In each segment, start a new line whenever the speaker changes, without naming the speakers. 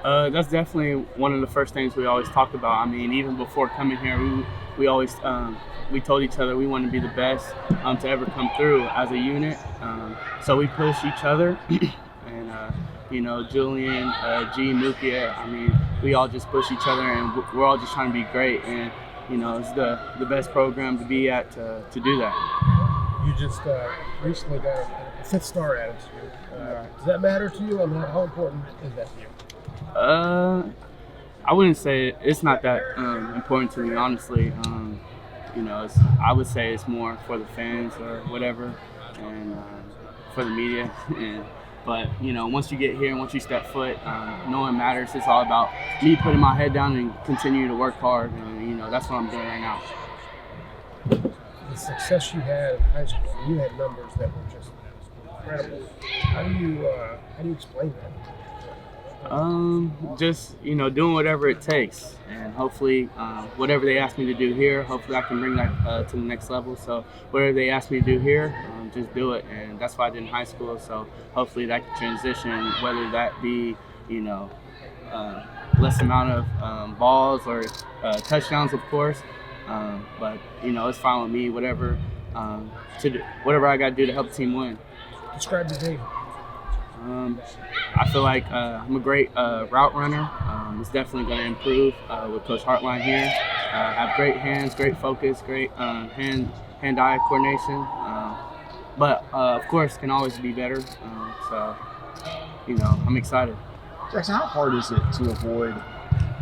That's definitely one of the first things we always talked about. I mean, even before coming here, we always we told each other we want to be the best to ever come through as a unit. So we push each other, and Julian, G, Mookie. I mean, we all just push each other, and we're all just trying to be great. And it's the best program to be at to do that.
You just recently got a 5th star added to you. Does that matter to you? I mean, how important is that to you?
I wouldn't say it's not that important to me, honestly. I would say it's more for the fans or whatever, and for the media. But once you get here and once you step foot, no one matters. It's all about me putting my head down and continuing to work hard, and that's what I'm doing right now.
The success you had in high school, you had numbers that were just incredible. How do you explain that?
Just doing whatever it takes, and hopefully whatever they ask me to do here, hopefully I can bring that to the next level. So whatever they ask me to do here, just do it, and that's what I did in high school. So hopefully that can transition, whether that be less amount of balls or touchdowns, of course. But it's fine with me. Whatever whatever I got to do to help the team win.
Describe your game.
I feel like I'm a great route runner. It's definitely going to improve with Coach Hartline here. I have great hands, great focus, great hand-eye coordination. But of course, can always be better. So I'm excited.
Jaxon, how hard is it to avoid,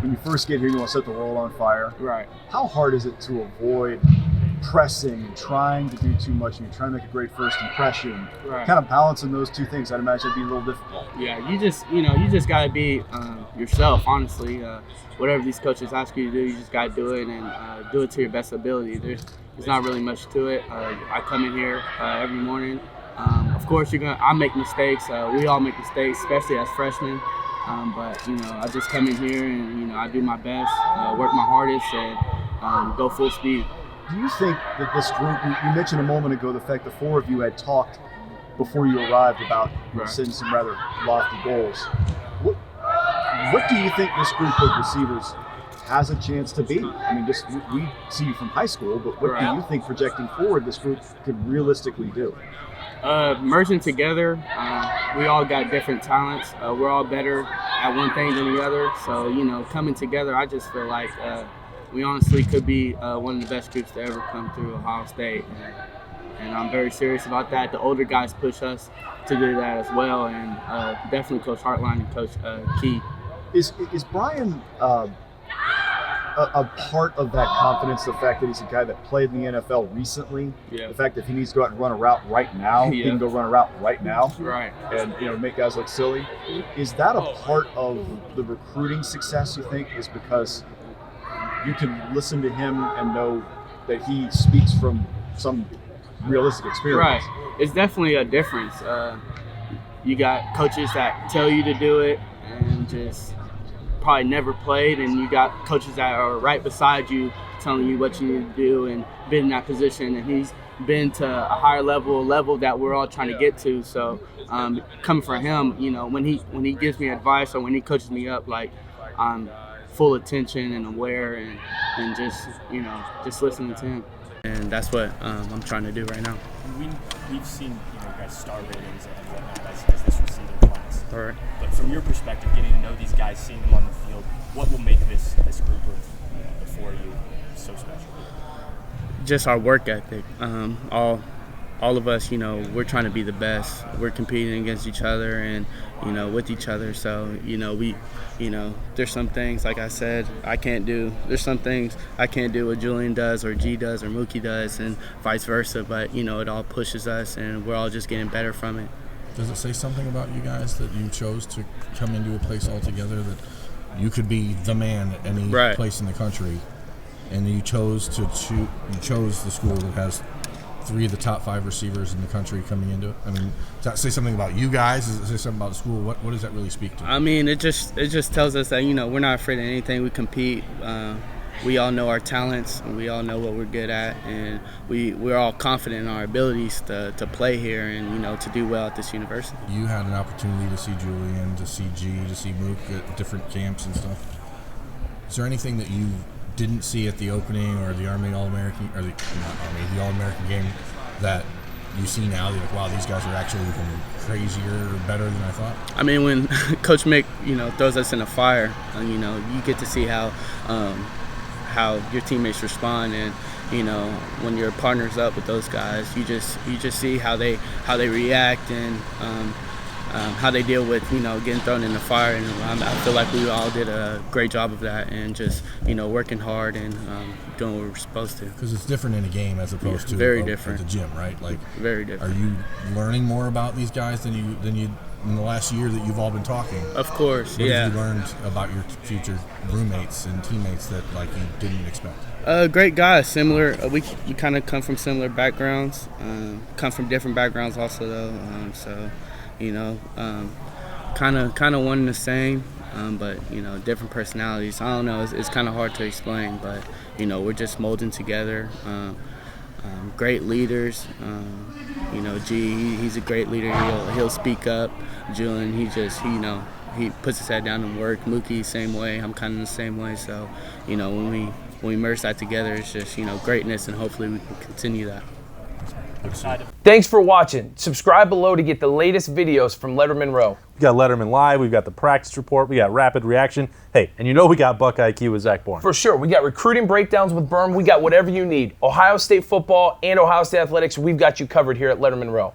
when you first get here, you want to set the world on fire?
Right.
How hard is it to avoid pressing and trying to do too much, and you're trying to make a great first impression?
Right.
Kind of balancing those two things, I'd imagine it'd be a little difficult.
Yeah, you just gotta be yourself. Honestly, whatever these coaches ask you to do, you just gotta do it, and do it to your best ability. There's not really much to it. I come in here every morning. Of course, I make mistakes. We all make mistakes, especially as freshmen. But I just come in here and I do my best, work my hardest, and go full speed.
Do you think that this group, you mentioned a moment ago the fact the 4 of you had talked before you arrived about setting some rather lofty goals. What do you think this group of receivers has a chance to be? I mean, just we see you from high school, but what do you think projecting forward this group could realistically do?
Merging together, we all got different talents. We're all better at one thing than the other. So, coming together, I just feel like we honestly could be one of the best groups to ever come through Ohio State. And I'm very serious about that. The older guys push us to do that as well. And definitely Coach Hartline and Coach Key.
Is Brian a part of that confidence, the fact that he's a guy that played in the NFL recently, the fact that if he needs to go out and run a route right now, he can go run a route right now, and make guys look silly? Is that a part of the recruiting success, you think, is because you can listen to him and know that he speaks from some realistic experience?
Right. It's definitely a difference. You got coaches that tell you to do it and just probably never played, and you got coaches that are right beside you telling you what you need to do and been in that position, and he's been to a higher level that we're all trying to get to. So coming from him, when he gives me advice or when he coaches me up, like I'm full attention and aware and just listening to him. And that's what I'm trying to do right now.
We've seen you guys' star ratings and whatnot as this receiving class.
All right.
But from your perspective, getting to know these guys, seeing them on the field, what will make this group of the 4 of you so special?
Just our work ethic. All of us, we're trying to be the best. We're competing against each other and, with each other. So, there's some things, like I said, I can't do. There's some things I can't do what Julian does or G does or Mookie does and vice versa. But, it all pushes us and we're all just getting better from it.
Does it say something about you guys that you chose to come into a place altogether that you could be the man at any place in the country, and you chose the school that has 3 of the top 5 receivers in the country coming into it? I mean, does that say something about you guys? Does it say something about the school? What does that really speak to?
I mean, it just tells us that we're not afraid of anything. We compete. we all know our talents and we all know what we're good at, and we're all confident in our abilities to play here and, you know, to do well at this university.
You had an opportunity to see Julian, to see G, to see Mook at different camps and stuff. Is there anything that you didn't see at the opening or the Army All-American, or the All-American game that you see now? You're like, wow, these guys are actually even crazier or better than I thought?
I mean, when Coach Mick, you know, throws us in a fire, you know, you get to see how your teammates respond, and, you know, when your partner's up with those guys, you just see how they react and how they deal with, you know, getting thrown in the fire. And I feel like we all did a great job of that, and just, you know, working hard and doing what we're supposed to.
Because it's different in a game as opposed to
very different
at the gym, right? Like,
very different.
Are you learning more about these guys than you in the last year that you've all been talking?
Of course,
what have you learned about your future roommates and teammates that, like, you didn't expect?
Great guys, similar. We kind of come from similar backgrounds, come from different backgrounds also though. So, you know, kind of one and the same, but, you know, different personalities. I don't know. It's kind of hard to explain, but, you know, we're just molding together. Great leaders. You know, G, he's a great leader. He'll speak up. Julian, he puts his head down and work. Mookie, same way. I'm kind of the same way. So, you know, when we merge that together, it's just, you know, greatness, and hopefully we can continue that.
Thanks for watching. Subscribe below to get the latest videos from Lettermen Row.
We got Letterman Live, we've got the practice report, we got rapid reaction. Hey, and you know we got Buckeye IQ with Zach Bourne.
For sure. We got recruiting breakdowns with Berm. We got whatever you need. Ohio State football and Ohio State athletics, we've got you covered here at Lettermen Row.